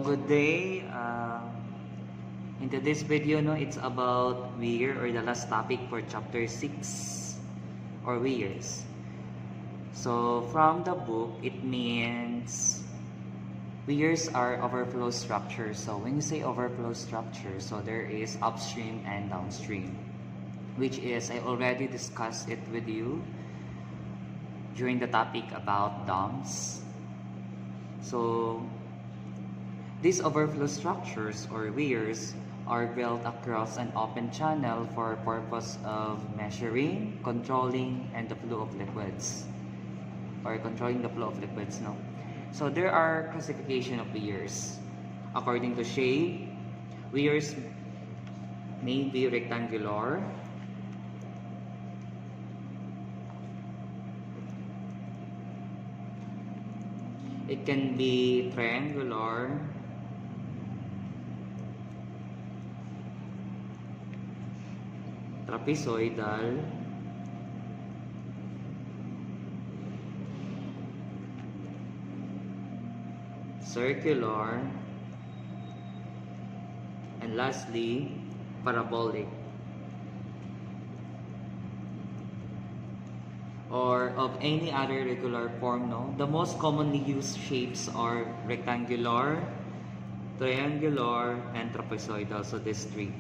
good day. Into this video, no, it's about weir, or the last topic for chapter 6, or weirs. So from the book, it means weirs are overflow structures. So when you say overflow structure, so there is upstream and downstream, which is, I already discussed it with you during the topic about dams. So these overflow structures, or weirs, are built across an open channel for purpose of measuring, controlling, and the flow of liquids, or controlling the flow of liquids. No, so there are classification of weirs according to shape. Weirs may be rectangular, it can be triangular, trapezoidal, circular, and lastly, parabolic, or of any other regular form. No, the most commonly used shapes are rectangular, triangular, and trapezoidal. So these three.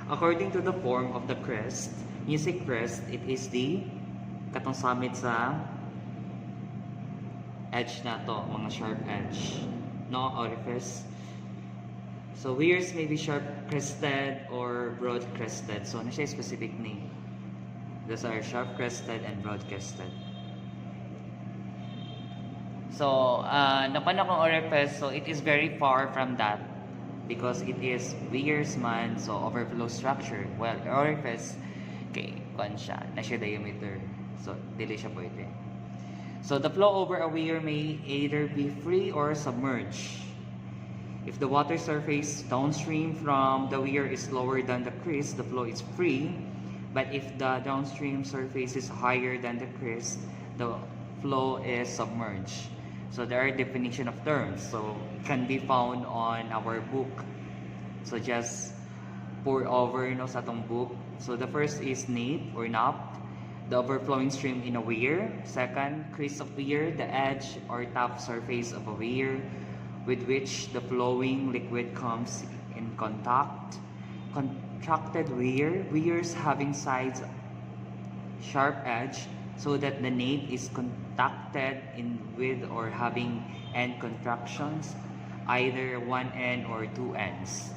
According to the form of the crest, music crest, it is the katong summit sa edge na to, mga sharp edge, no, orifice. So weirs may be sharp crested or broad crested. So ano siya specific name? Those are sharp crested and broad crested. So napan akong orifice, so it is very far from that, because it is weirs man, so overflow structure. Well, orifice, okay, kuan siya, na siya diameter. So, dili siya pwede. So, the flow over a weir may either be free or submerged. If the water surface downstream from the weir is lower than the crest, the flow is free. But if the downstream surface is higher than the crest, the flow is submerged. So there are definition of terms, so it can be found on our book. So just pour over, sa atong book. So the first is nape or nape, the overflowing stream in a weir. Second, crest of weir, the edge or top surface of a weir with which the flowing liquid comes in contact. Contracted weir, weirs having sides sharp edge, so that the nape is contacted in with or having end contractions, either one end or two ends.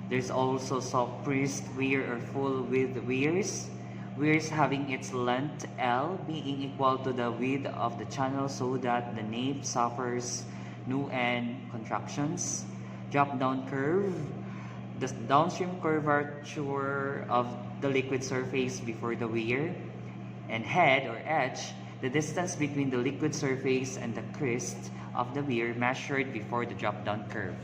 There's also soft pressed weir or full width weirs. Weirs having its length L being equal to the width of the channel, so that the nape suffers no end contractions. Drop down curve, the downstream curvature of the liquid surface before the weir. And head or edge, the distance between the liquid surface and the crest of the weir measured before the drop-down curve.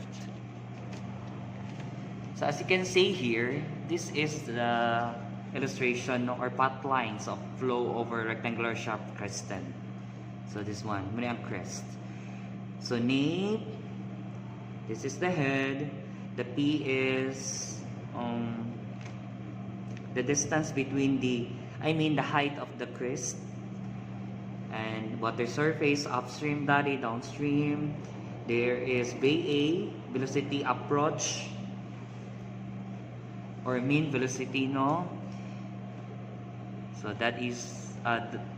So as you can see here, this is the illustration or path lines of flow over rectangular sharp crested. So this one, muna ang crest. So nape, this is the head, the P is the distance between the height of the crest and water surface, upstream body, downstream. There is VA, velocity approach, or mean velocity, no? So that is,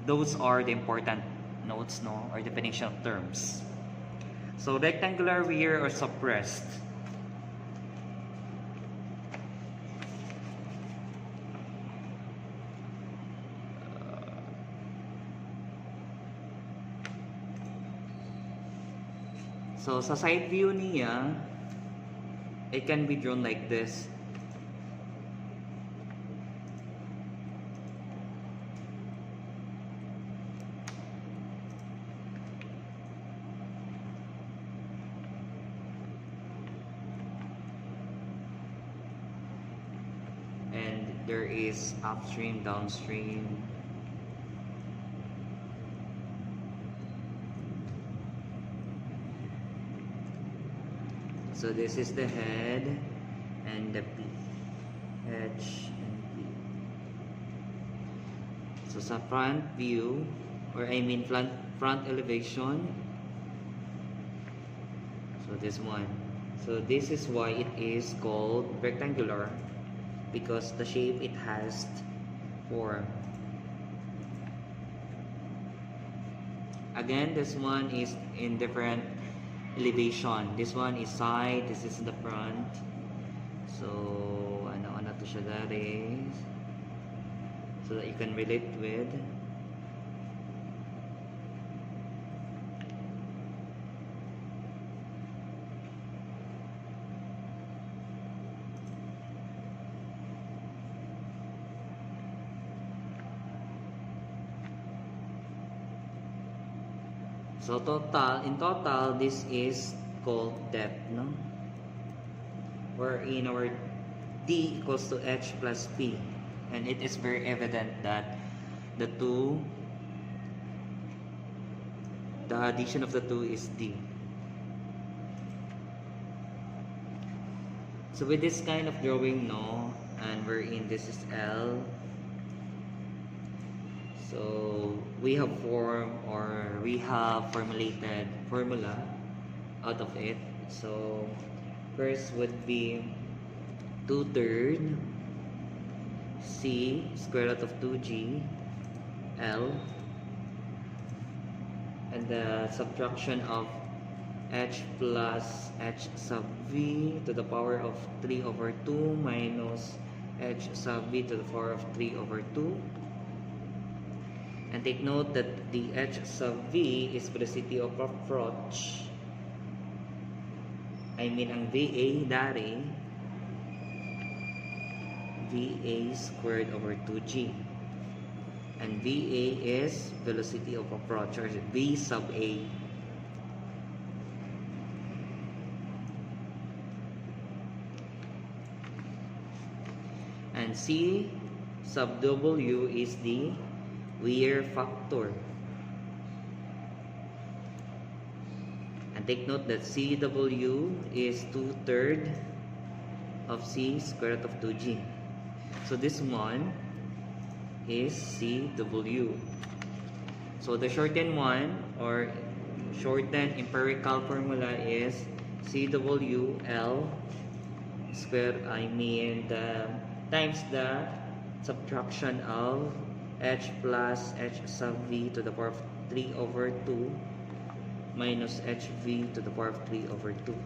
those are the important notes, no, or definition of terms. So rectangular weir or suppressed. So sa side view niya, it can be drawn like this. And there is upstream, downstream. So this is the head and the P. H and P. So sa front view, or I mean front elevation, so this one. So this is why it is called rectangular, because the shape it has form. Again, this one is in different elevation. This one is side, this is the front. So ano to siya dati, so that you can relate with. So in total, this is called depth, no? Wherein our D equals to H plus P, and it is very evident that the addition of the two is D. So with this kind of drawing, no, and wherein this is L, so we have formulated formula out of it. So first would be 2/3 C square root of 2G L, and the subtraction of H plus H sub V to the power of 3/2 minus H sub V to the power of 3/2. And take note that the H sub V is velocity of approach. I mean, ang VA dari, VA squared over 2G. And VA is velocity of approach, or V sub A. And C sub W is the wear factor. And take note that CW is 2/3 of C square root of 2G. So this one is CW. So the shortened one, or shortened empirical formula, is CWL square, times the subtraction of H plus H sub V to the power of 3/2 minus HV to the power of 3/2.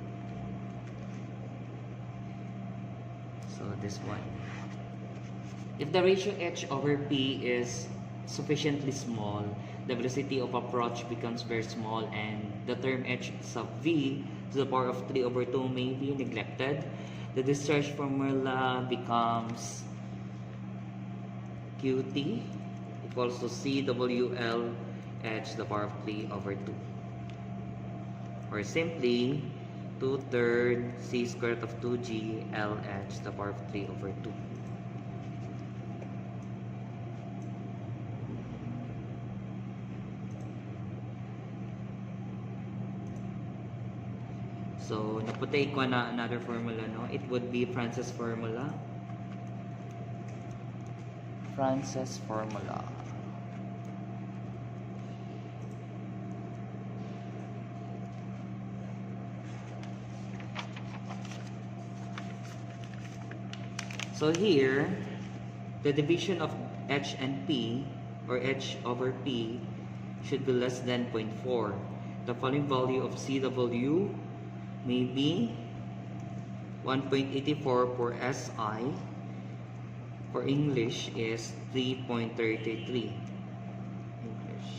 So this one. If the ratio H over P is sufficiently small, the velocity of approach becomes very small, and the term H sub V to the power of 3/2 may be neglected. The discharge formula becomes QT equals to CWL H to the power of 3/2. Or simply 2/3 C square root of 2G L H to the power of 3/2. So naputay ko na another formula, no? It would be Francis formula. Francis formula. So here, the division of H and P, or H over P, should be less than 0.4. The following value of CW may be 1.84 for SI. For English is 3.33. English.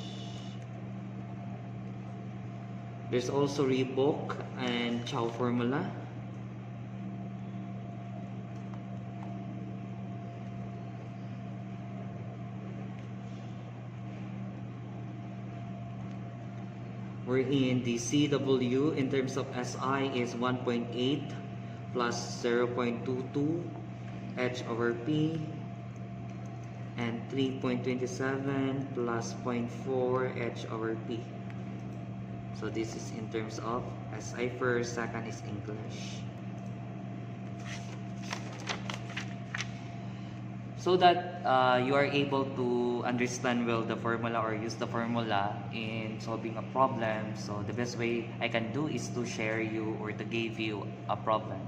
There's also Reebok and Chow formula. Wherein the CW in terms of SI is 1.8 plus 0.22 H over P, and 3.27 plus 0.4 H over P. So this is in terms of SI first, second is English. So that you are able to understand well the formula or use the formula in solving a problem. So the best way I can do is to share you or to give you a problem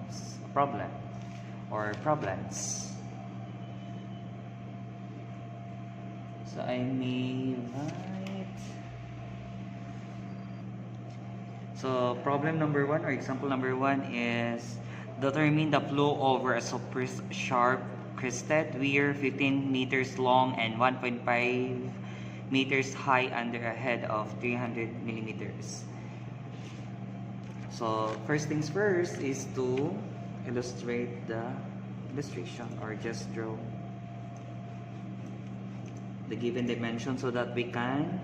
or problems. So I may write. So problem number 1 or example number 1 is determine the flow over a suppressed sharp crested weir 15 meters long and 1.5 meters high under a head of 300 millimeters. So first things first is to illustrate the illustration or just draw the given dimension so that we can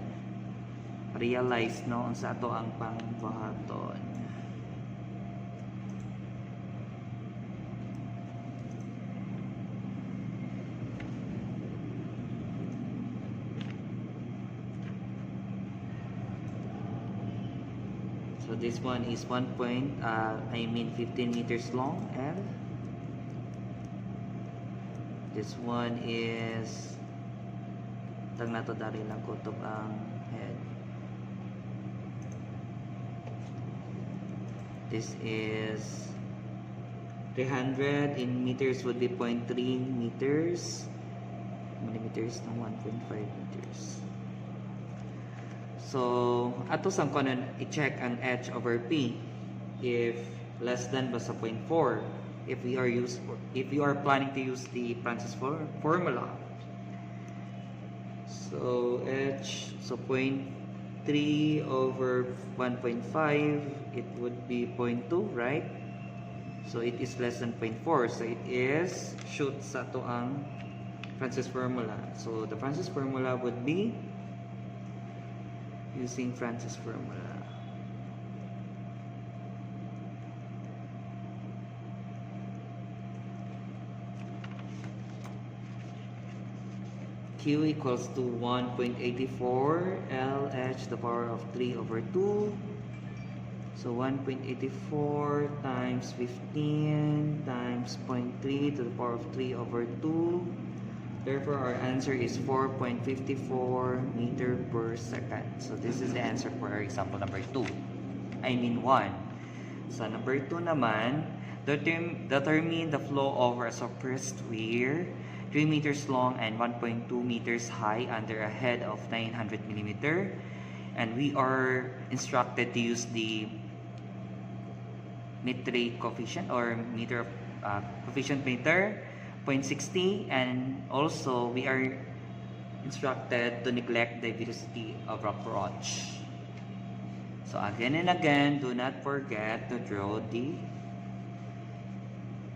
realize no unsa ato ang pangbuhaton. So this one is 15 meters long L. This one is tag nato dari lang kutob ang head. This is 300 in meters would be 0.3 meters. Millimeters ng 1.5 meters. So, ato sang kanon i-check ang H over P if less than basta 0.4 if you are planning to use the Francis formula. So, H so 0.3 over 1.5 it would be 0.2, right? So it is less than 0.4, so it is shoot sa to ang Francis formula. So the Francis formula would be using Francis formula. Q equals to 1.84 LH to the power of 3 over 2. So 1.84 times 15 times 0.3 to the power of 3 over 2. Therefore, our answer is 4.54 meter per second. So this is the answer for our example number 2. I mean 1. So number 2 naman, determine the flow over a suppressed weir 3 meters long and 1.2 meters high under a head of 900 millimeter. And we are instructed to use the metric coefficient or meter coefficient meter 0.60, and also we are instructed to neglect the velocity of approach. So again and again, do not forget to draw the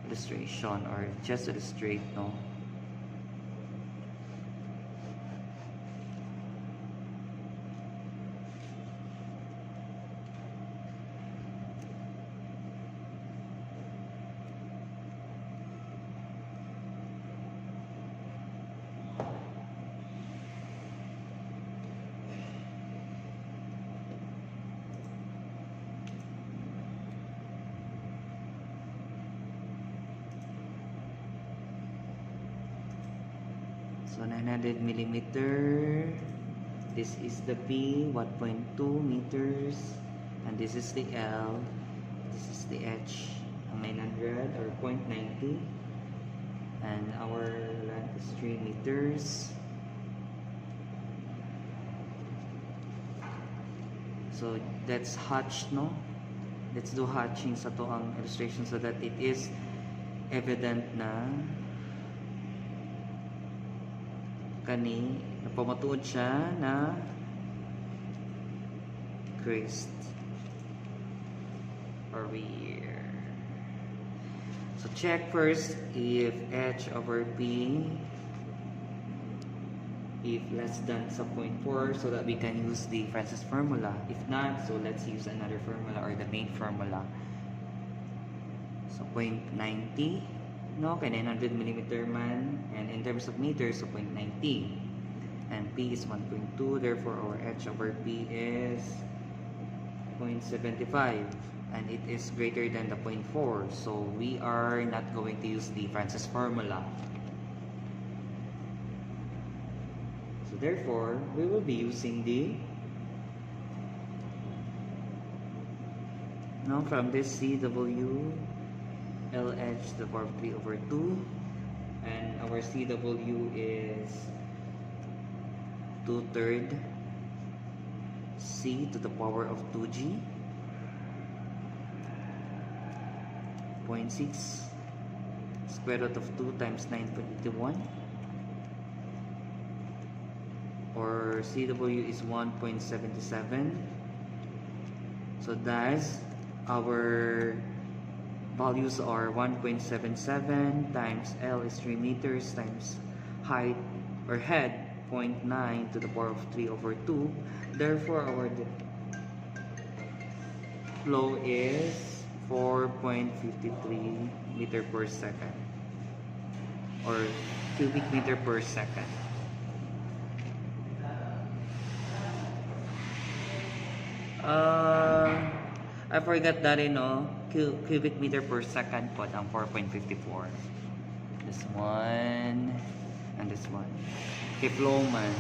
illustration or just illustrate, no? So 900 millimeter. This is the P, 1.2 meters, and this is the L. This is the H, 900 or 0.90, and our length is 3 meters. So that's hatch, no? Let's do hatching sa to ang illustration so that it is evident na kani napamatuod siya na crest or weir. So check first if H over P if less than sa 0.4 so that we can use the Francis formula. If not, so let's use another formula or the main formula. So 0.90, no, kay 900 millimeter man, and in terms of meters, so 0.90, and P is 1.2, therefore our H over P is 0.75, and it is greater than the 0.4, so we are not going to use the Francis formula. So therefore, we will be using the now from this CW LH to the power of 3 over 2, and our CW is 2/3 C to the power of 2G 0.6 square root of 2 times 9.81, or CW is 1.77. So thus our values are 1.77 times L is 3 meters times height or head 0.9 to the power of 3 over 2. Therefore our flow is 4.53 meter per second or cubic meter per second. I forgot that cubic meter per second po ang 4.54. This one and this one. Okay, flow man.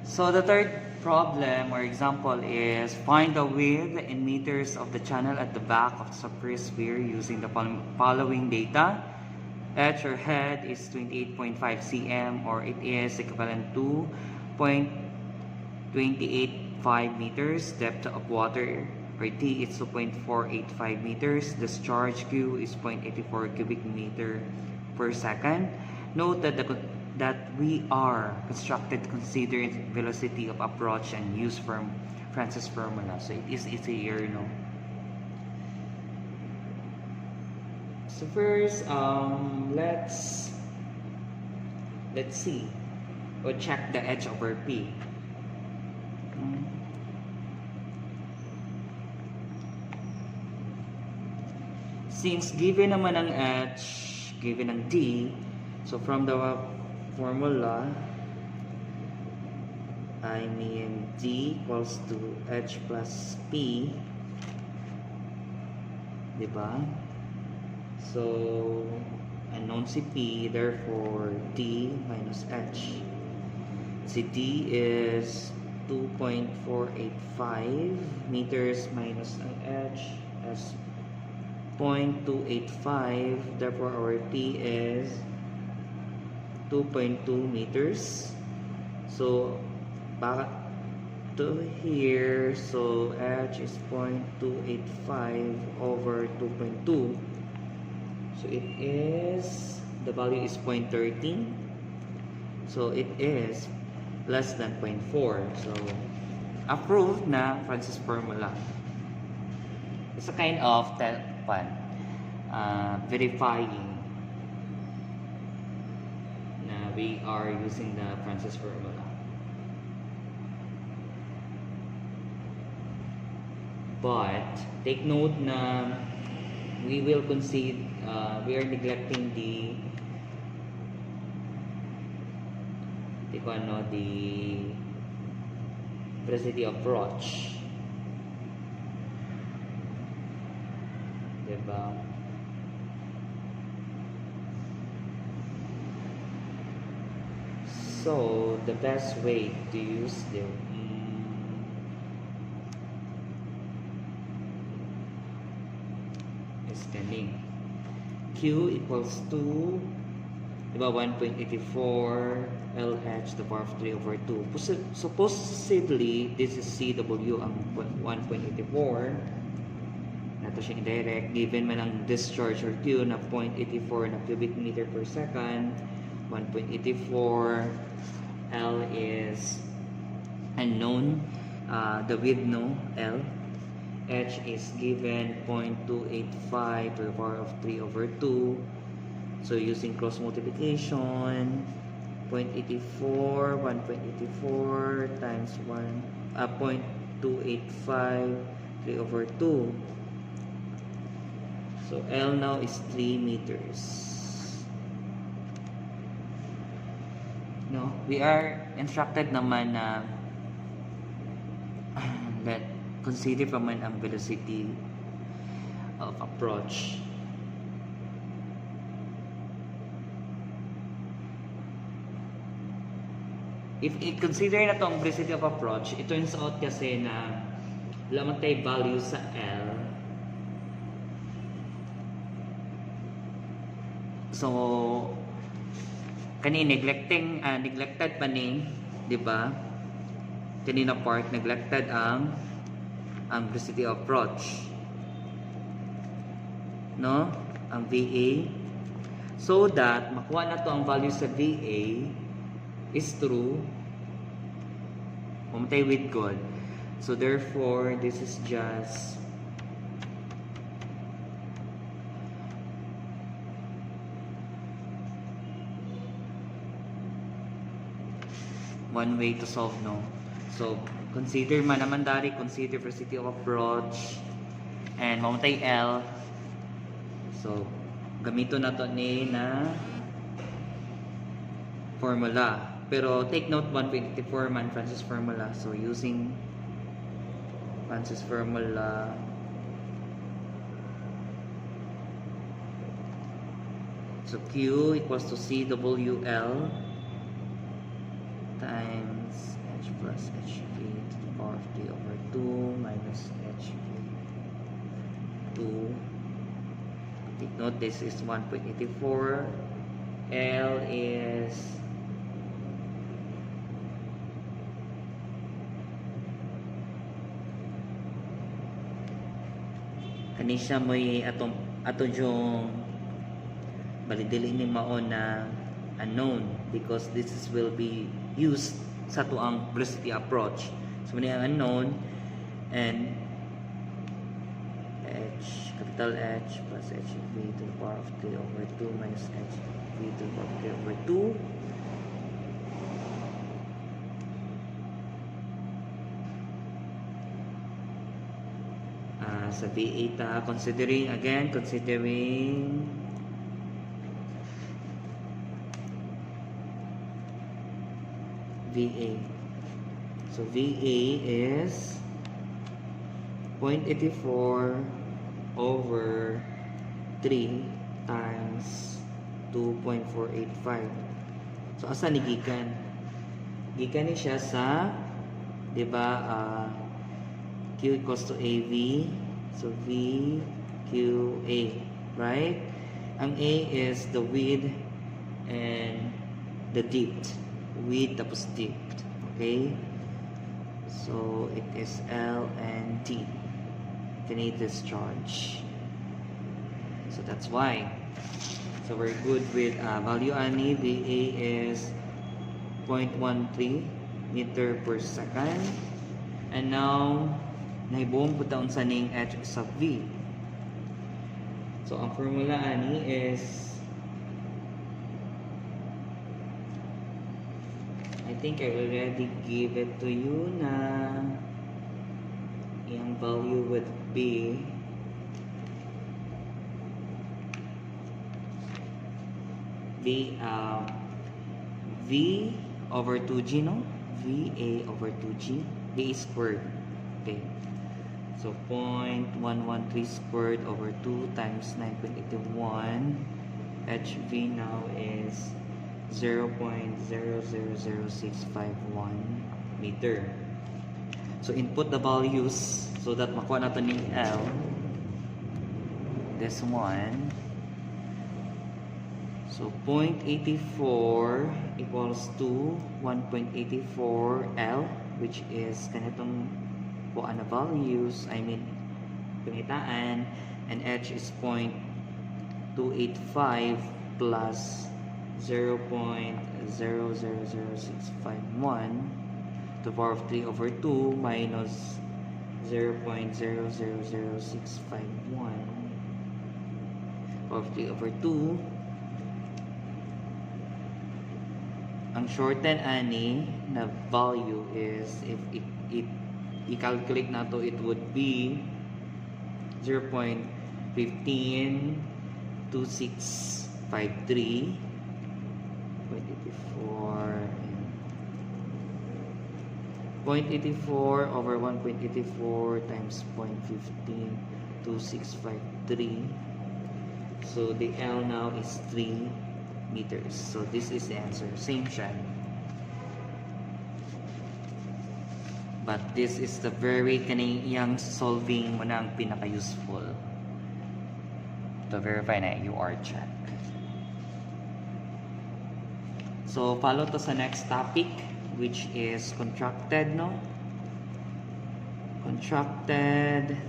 So the third problem or example is find the width in meters of the channel at the back of the Sapir sphere using the following data. H or head is 28.5 cm, or it is equivalent to 0.285 meters. Depth of water or T is 2.485 meters. Discharge Q is 0.84 cubic meter per second. Note that we are constructed considering velocity of approach and use from Francis formula. So it is easier, So first, let's see or check the H over P. Since given naman ang H, given ang D, so from the formula, I mean D equals to H plus P, diba? So unknown si P, therefore D minus H. Si D is 2.485 meters minus ang H as 0.285, therefore our P is 2.2 meters. So back to here, so H is 0.285 over 2.2. So it is, the value is 0.13. So it is less than 0.4. So approved na Francis formula. It's a kind of verifying na we are using the Francis formula. But take note na we will concede, we are neglecting the velocity approach, diba? So the best way to use the extending Q equals to 1.84 LH to the power of 3 over 2. So possibly this is CW ang 1.84. Nato siya indirect, given man ang discharge or Q na 0.84 na cubic meter per second. 1.84, L is unknown, the width L. H is given 0.285 to the power of 3 over 2. So using cross multiplication, 0.84, 1.84 times 0.285, 3 over 2. So L now is 3 meters. No? we are instructed naman na that consider pa man ang velocity of approach. If i-consider na itong velocity of approach, it turns out kasi na wala man tayo value sa L. So, neglected pa ni, di ba? Kanina part, neglected ang velocity of approach. No? Ang VA. So that, makuha na to ang value sa VA is true. Pumatay with God. So therefore, this is just one way to solve, no? So, consider man naman dari, consider velocity of approach and mamatay L. So, gamito na to ni na formula. Pero take note 1.84 man Francis formula. So, using Francis formula, so Q equals to CWL times H plus HV to the power of 3 over 2 minus HV 2. Take note, this is 1.84. L is kanisya mo'y ato yung balidili ni maon na unknown because this will be used sa tuang velocity approach. So muna ang unknown and H, capital H plus HV to the power of 3 over 2 minus HV to the power of 3 over 2. Sa V8 considering VA. So VA is 0.84 over 3 times 2.485. So asa ni gikan? Gikan ni siya sa, di ba, Q equals to AV. So V Q A, right? Ang A is the width and the depth. Width tapos depth. Okay? So it is L and T. Kinetic discharge. So that's why. So we're good with value ani. VA is 0.13 meter per second. And now naibuong po taon sa ning H sub V. So ang formula ani is, I think I already gave it to you na yung value would be V over 2G, no? VA over 2G. VA squared. Okay. So 0.113 squared over 2 times 9.81. HV now is 0.000651 meter. So input the values so that makuha natin ni L. This one. So 0.84 equals to 1.84 L, which is ganitong kuha na values, I mean pinitaan, and H is 0.285 plus 0.000651 to the power of 3 over 2 minus 0.000651 power of 3 over 2. Ang shorten ani na value is, if i-calculate na to, it would be 0.152653 0.84 and 0.84 over 1.84 times 0.15, 2653. So the L now is 3 meters. So this is the answer. Same siya. But this is the very kaniyang solving mo na ang pinaka-useful to verify na you are check. So follow to sa next topic, which is contracted, no? Contracted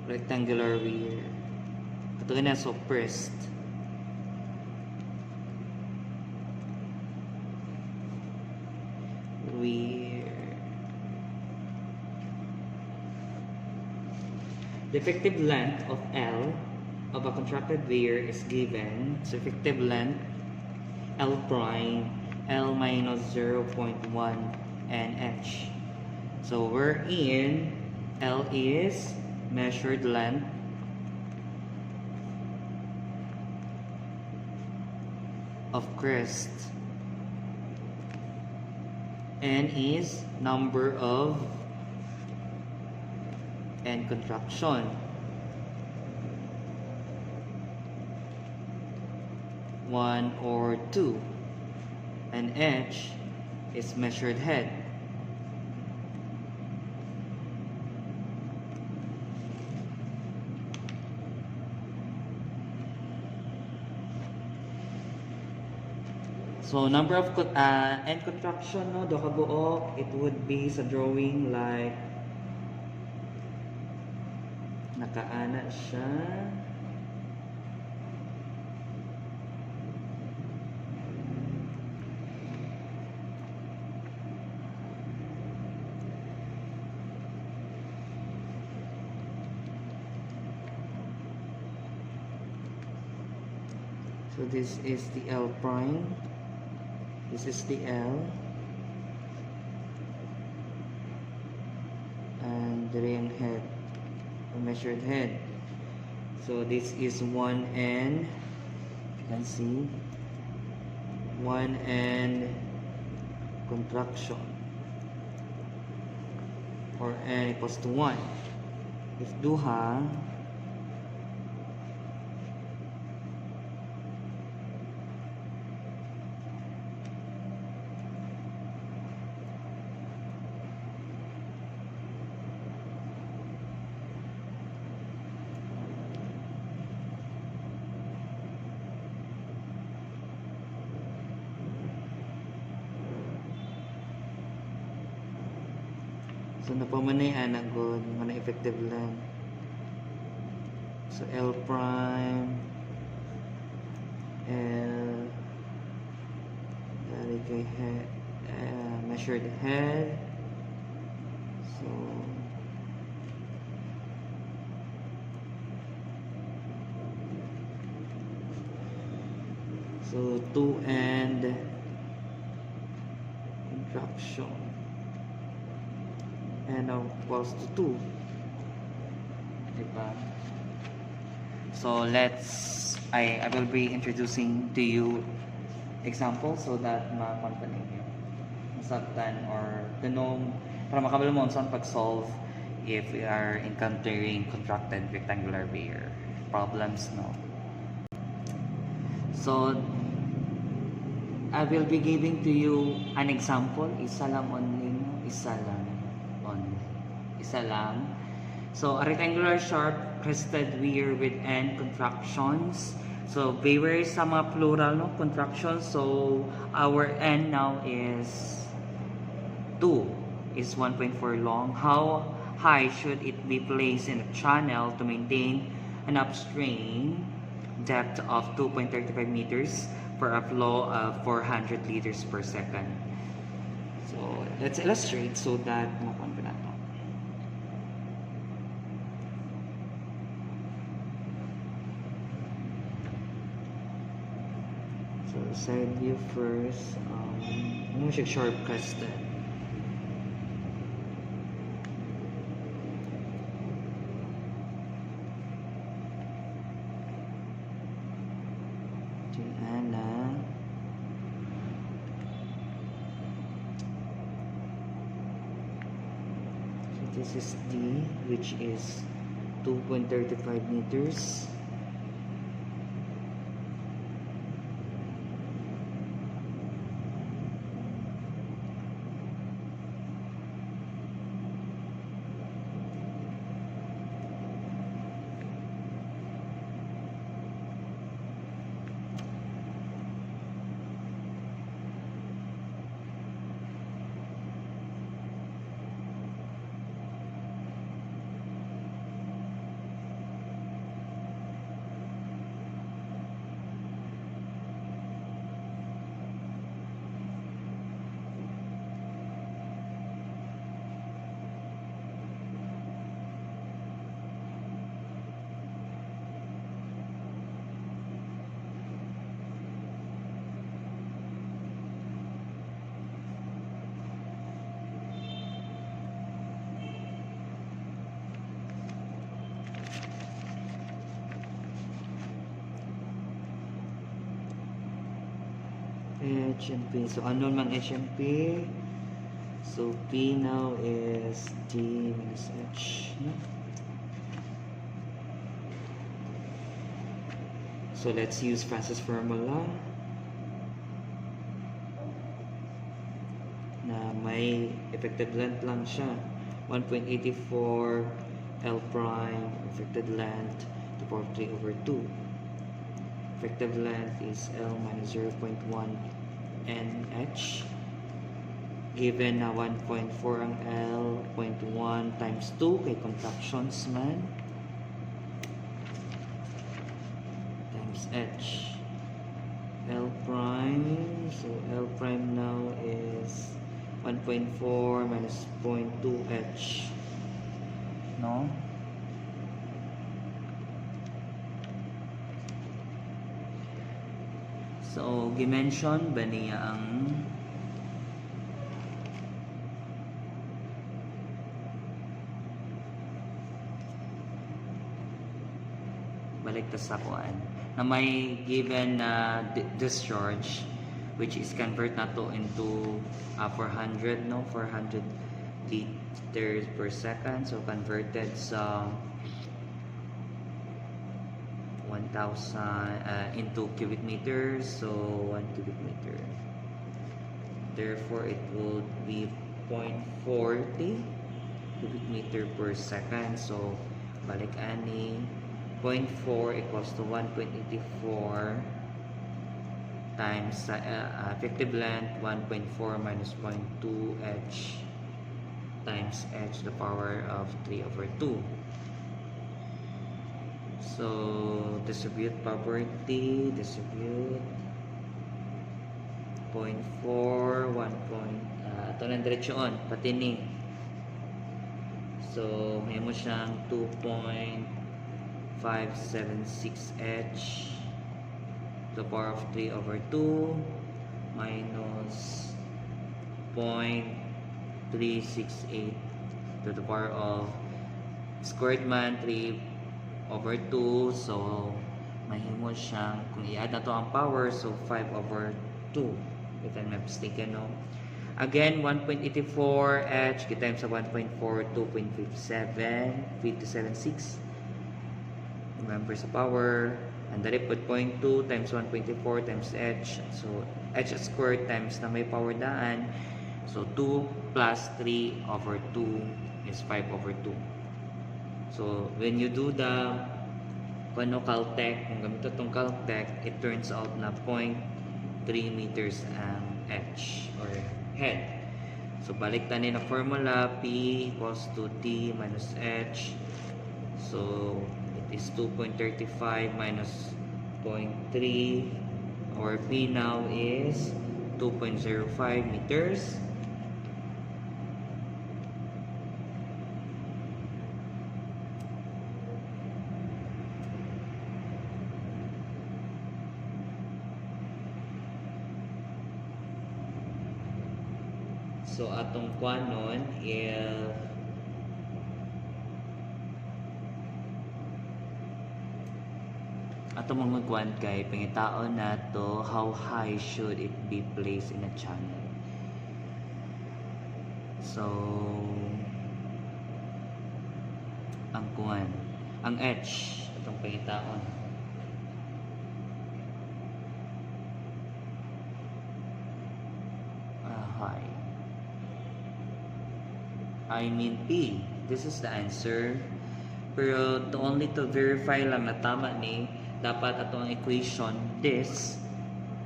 rectangular weir. Ito na, so pressed. Weir. The effective length of L of a contracted weir is given. So effective length L prime, L minus 0.1 and H. So wherein L is measured length of crest, N is number of end contraction, 1 or 2, and H is measured head. So number of end contraction, no, do kabuok, it would be sa drawing like nakaana siya. So this is the L prime. This is the L, and the ring head, the measured head. So this is 1 N, you can see, 1 N contraction, or N equals to 1. If duha, so napamanayan na good, mga effective lang. So L prime, L, dari kay head, measured head. So 2 and contraction, and now equals to 2, diba? So I will be introducing to you examples so that ma-confident nyo masabtan or to know para makabalo mo saan pag-solve if we are encountering contracted rectangular weir problems, no? So I will be giving to you an example. Isa lang only, no? Isa lang only. Isa lang. So a rectangular sharp crested weir with end contractions. So weir sa mga plural, no, contractions. So our end now is 2, is 1.4 long. How high should it be placed in a channel to maintain an upstream depth of 2.35 meters for a flow of 400 liters per second? So let's illustrate so that makuha na to. So side view first, ano siya, sharp crested. This is D, which is 2.35 meters. HMP. So, unknown mang HMP. So, P now is D minus H. No? So, let's use Francis formula na may effective length lang siya. 1.84 L prime effective length to power 3 over 2. Effective length is L minus 0.1 NH. Given na 1.4 ang L, 0.1 times 2 kay contractions man times H. L prime, so L prime now is 1.4 minus 0.2 H, no? So, gimension ba niya ang balik ta sa kuan na may given na discharge which is convert na to into 400 liters per second, so converted sa 1,000 into cubic meters, so 1 cubic meter, therefore it would be 0.40 cubic meter per second. So balik ani 0.4 equals to 1.84 times effective length 1.4 minus 0.2 H times H to the power of 3 over 2. So, distribute property, distribute 0.4, 1 point, ito na diretsyon, pati ni. So, may mo siyang 2.576 H to the power of 3 over 2 minus 0.368 to the power of squared man 3 over 2, so mahimo siyang kung i-add na to ang power, so 5 over 2 if I'm not mistaken, no? Again 1.84 H times sa 1.4 2.57 remember sa power and dali put 0.2 times 1.4 times H, so H squared times na may power daan, so 2 plus 3 over 2 is 5 over 2. So, when you do the Caltech, kung gamit itong Caltech, it turns out na 0.3 meters ang H or head. So, balik tayo na formula, P equals to T minus H. So, it is 2.35 minus 0.3, or P now is 2.05 meters. So, atong kwanon, if atong mga kwan kay pangitaon na to, how high should it be placed in a channel. So, ang kuhan, ang edge atong pangitaon. Hi. I mean P. This is the answer. Pero only to verify lang na tama ni, dapat atong equation this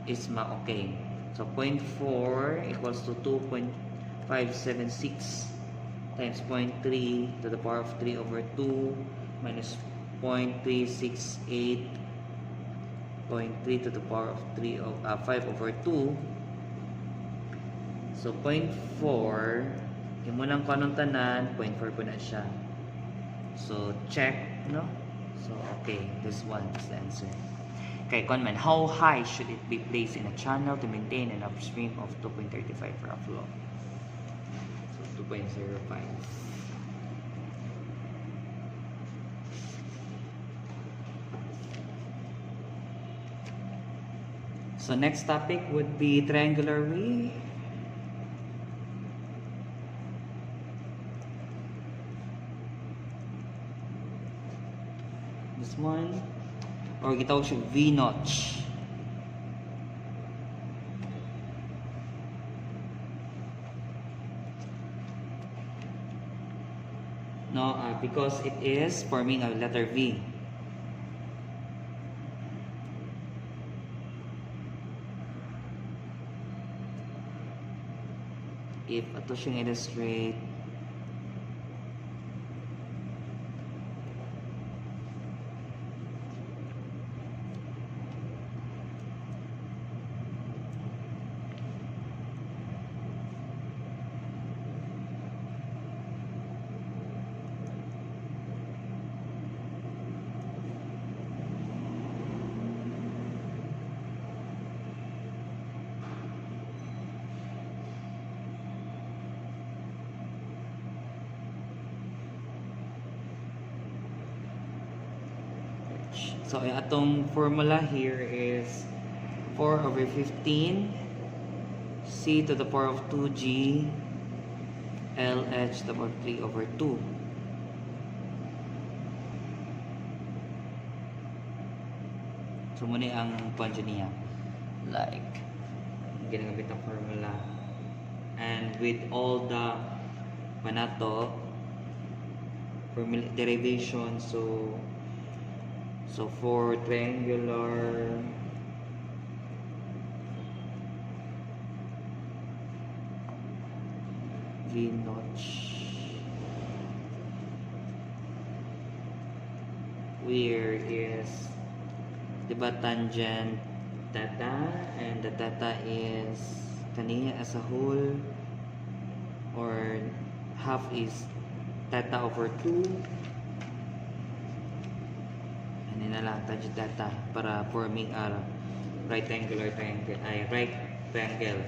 is ma-okay. So 0.4 equals to 2.576 times 0.3 to the power of 3 over 2 minus 0.368 0.3 to the power of 5 over 2. So 0.4 imo nang kanong tanan, 0.4 po na siya. So check, no? So okay, this one is the answer. Okay, Conman, how high should it be placed in a channel to maintain an upstream of 2.35 for a flow? So 2.05. So next topic would be triangular way. This one, or gitawag siya V-notch. No, because it is forming a letter V. If ato siyang illustrate, so yung atong formula here is 4 over 15 C to the power of 2G LH to the power of 3 over 2. So muna ang punch niya, like ginagamit ang formula, and with all the panato formula derivation. So for triangular V-notch, where is diba tangent theta, and the theta is kaniya as a whole, or half is theta over 2. Hindi na lang tangent theta para forming a right triangle.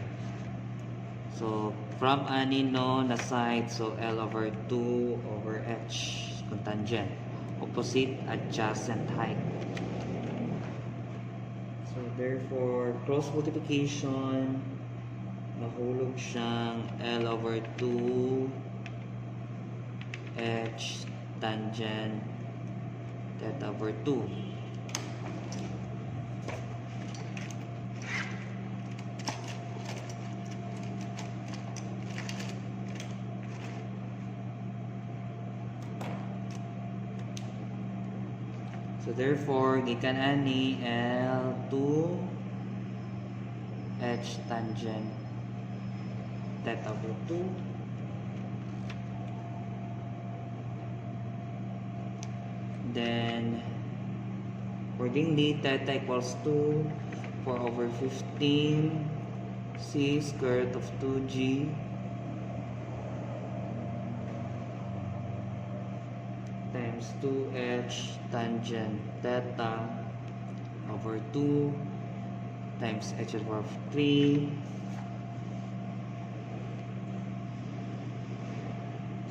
So from ani no na side, so L over 2 over H kung tangent, opposite adjacent height. So therefore cross multiplication, mahulog siyang L over 2 H tangent theta over 2. So therefore gikan ani L2 H tangent theta over 2 then accordingly theta equals to 4 over 15 C square root of 2G times 2H tangent theta over 2 times H over 3.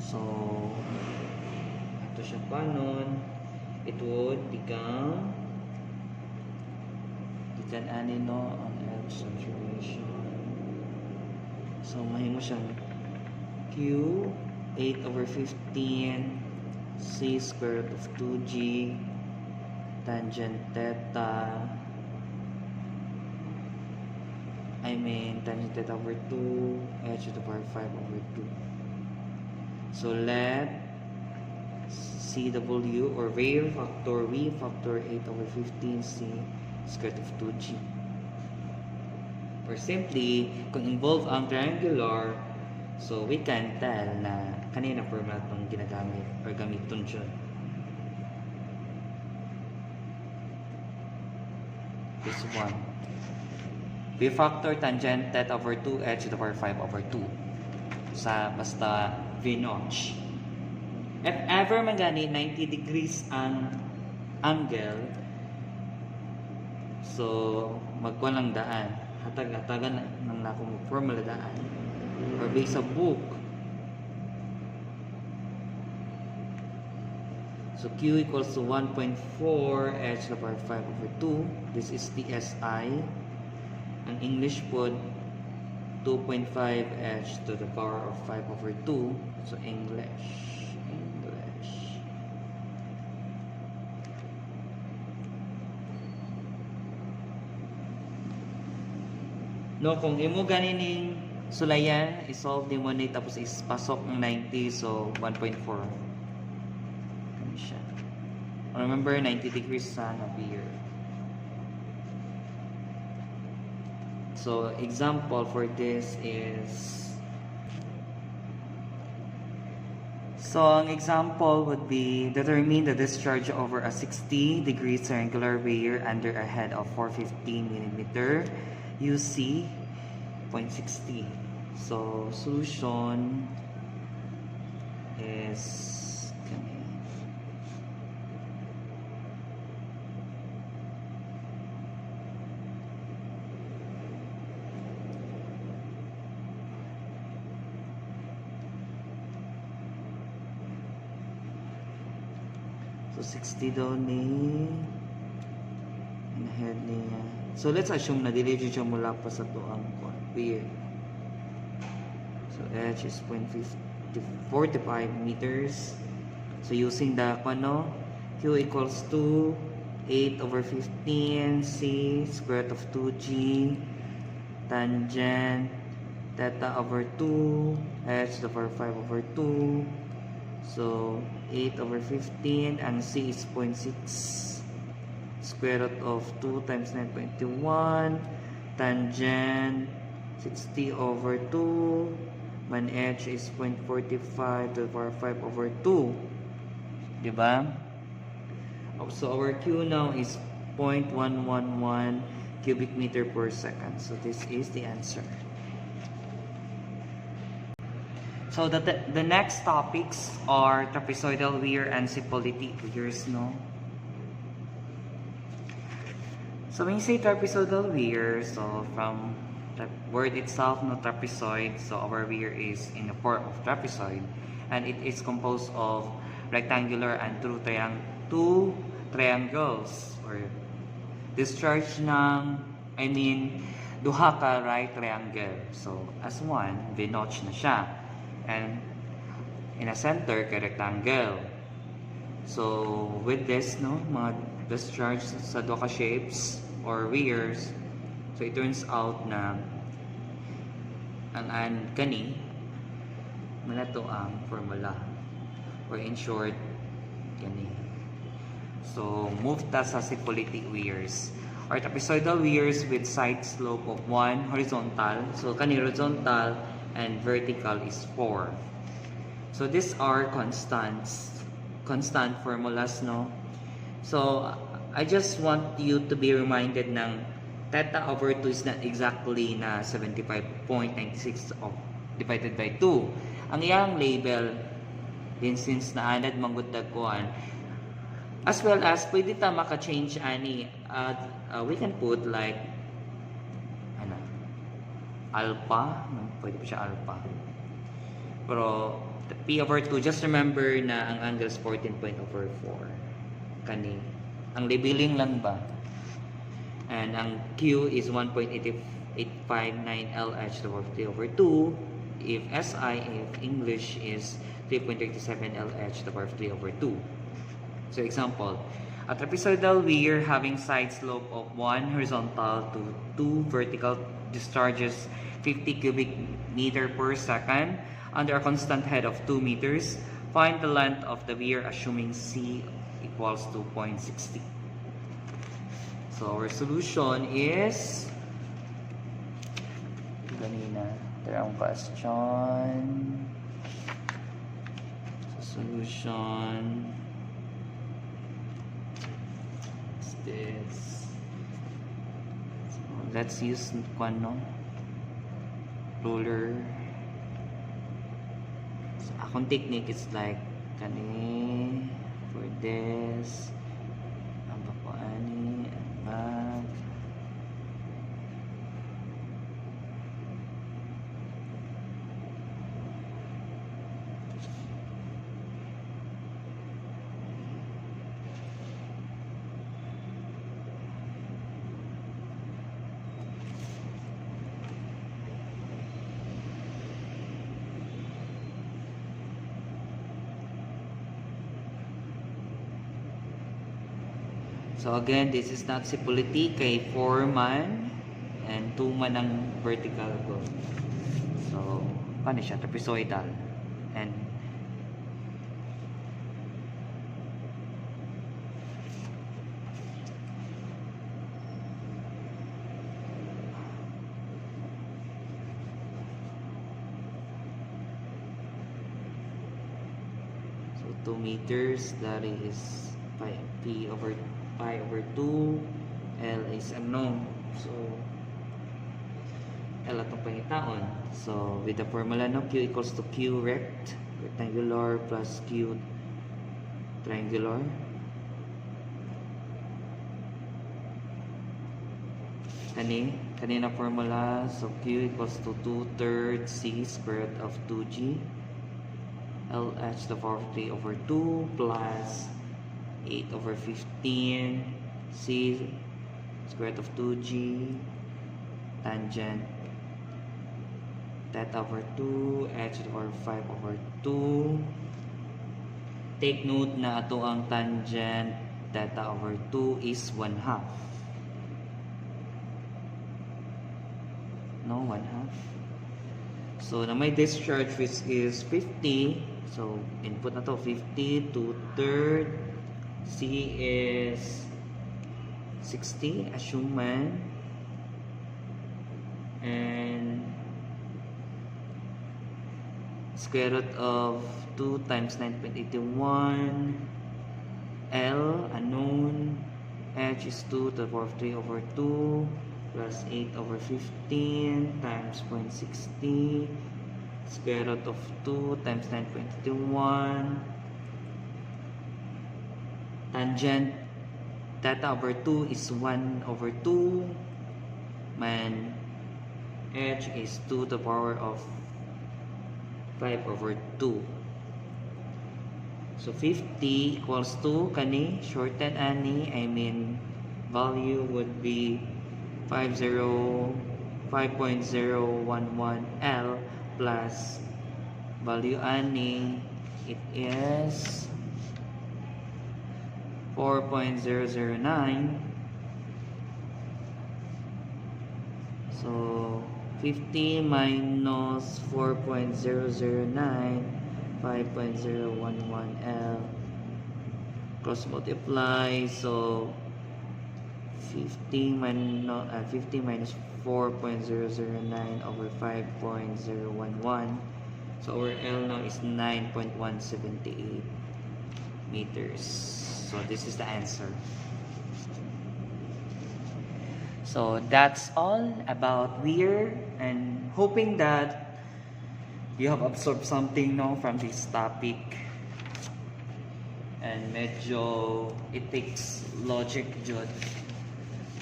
So ito siya panon, it would become gikan ani no ang H saturation. So mahimo siyang Q 8 over 15 C square root of 2g tangent theta tangent theta over 2 h to the power 5 over 2. So let CW or real factor V factor 8 over 15 C square root of 2g. Or simply, kung involve ang triangular, so we can tell na kanina formula itong ginagamit or gamiton siya. This one. V factor tangent theta over 2 h to the power 5 over 2. Sa basta V notch. If ever man gani 90 degrees ang angle, so magkuha lang daan. Hatag-hatagan ng nakong formula daan. Or based sa book. So Q equals to 1.4 h to the power 5 over 2. This is TSI. Ang English po 2.5 h to the power of 5 over 2. So English. No, kung imo ganining sulayan, isolve din mo ni tapos pasok ng 90, so 1.4. Siya. Remember, 90 degrees sun appear. So, example for this is... So, ang example would be, determine the discharge over a 60 degrees triangular weir under a head of 415 mm. UC 0.60. So, solution is so 60 daw ni head niya. So let's assume na dili siya mula pa sa tuang weir. So h is 0.45 meters. So using the Q equals to 8 over 15 C square root of 2g tangent theta over 2 h to the power 5 over 2. So 8 over 15 and C is 0.6 square root of 2 times 9.21 tangent 60 over 2 man h is 0.45 to the power 5 over 2, diba? So our Q now is 0.111 cubic meter per second. So this is the answer. So the next topics are trapezoidal weir and syphilitic weirs, no? So when you say trapezoidal weir, so from the word itself, no, trapezoid, so our weir is in the form of trapezoid, and it is composed of rectangular and two triangles, or discharge ng, duha ka right triangle. So as one, V-notch na siya, and in a center ka rectangle. So with this, no, mga discharge sa duha ka shapes or weirs, so it turns out na ang kani manato ang formula, or in short kani. So move ta sa syphilitic weirs or trapezoidal weirs with side slope of 1 horizontal. So kani horizontal and vertical is 4. So these are constant formulas, no? So I just want you to be reminded ng theta over 2 is not exactly na 75.96 of divided by 2. Ang iyang label, din since naanad manggutag kuan, as well as pwede ta maka-change ani, we can put like alpha, pwede pa siya alpha. Pero P over 2, just remember na ang angle is 14.4 kani. Ang labeling lang ba? And ang Q is 1.8859 LH over 2. if SI, if English is 3.37 LH to the power of 3 over 2. So example, a trapezoidal weir having side slope of 1 horizontal to 2 vertical discharges 50 cubic meter per second under a constant head of 2 meters. Find the length of the weir assuming C equals to 0.60. So our solution is ganina. Ito ang question. So solution is this. So let's use ruler. So akong technique is like kani for this. Ang bakuani, ang back. So again, this is not sipulity kay 4 man and 2 man ang vertical ko. So, paano siya? Trapezoidal. And so 2 meters, that is pi over 2. L is unknown. So L atong pangitaon. So with the formula no, Q equals to Q rectangular plus Q triangular. Kanina formula, so Q equals to 2/3 C squared of 2G LH to the power of 3 over 2 plus 8 over 15 C square root of 2G tangent theta over 2 H to the power of 5 over 2. Take note na ato ang tangent theta over 2 is 1/2. No, 1/2. So na may discharge which is 50. So input na to 50, 2/3. C is 60, assume man, and square root of 2 times 9.81, L unknown, H is 2 to the power of 3 over 2 plus 8 over 15 times 0.60, square root of 2 times 9.81. Tangent theta over 2 is 1 over 2. Man, H is 2 to the power of 5 over 2. So 50 equals to kani shorten ani, I mean value would be 5.011 L plus value ani, it is 4.009. So 50 minus 4.009, 5.011 L, cross multiply, so 50 minus 4.009 over 5.011. So our L now is 9.178 meters. So this is the answer. So that's all about weir, and hoping that you have absorbed something from this topic. And medyo it takes logic jud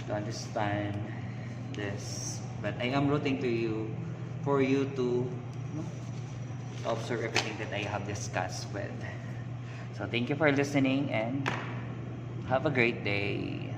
to understand this. But I am rooting to you for you to observe everything that I have discussed with. So thank you for listening and have a great day.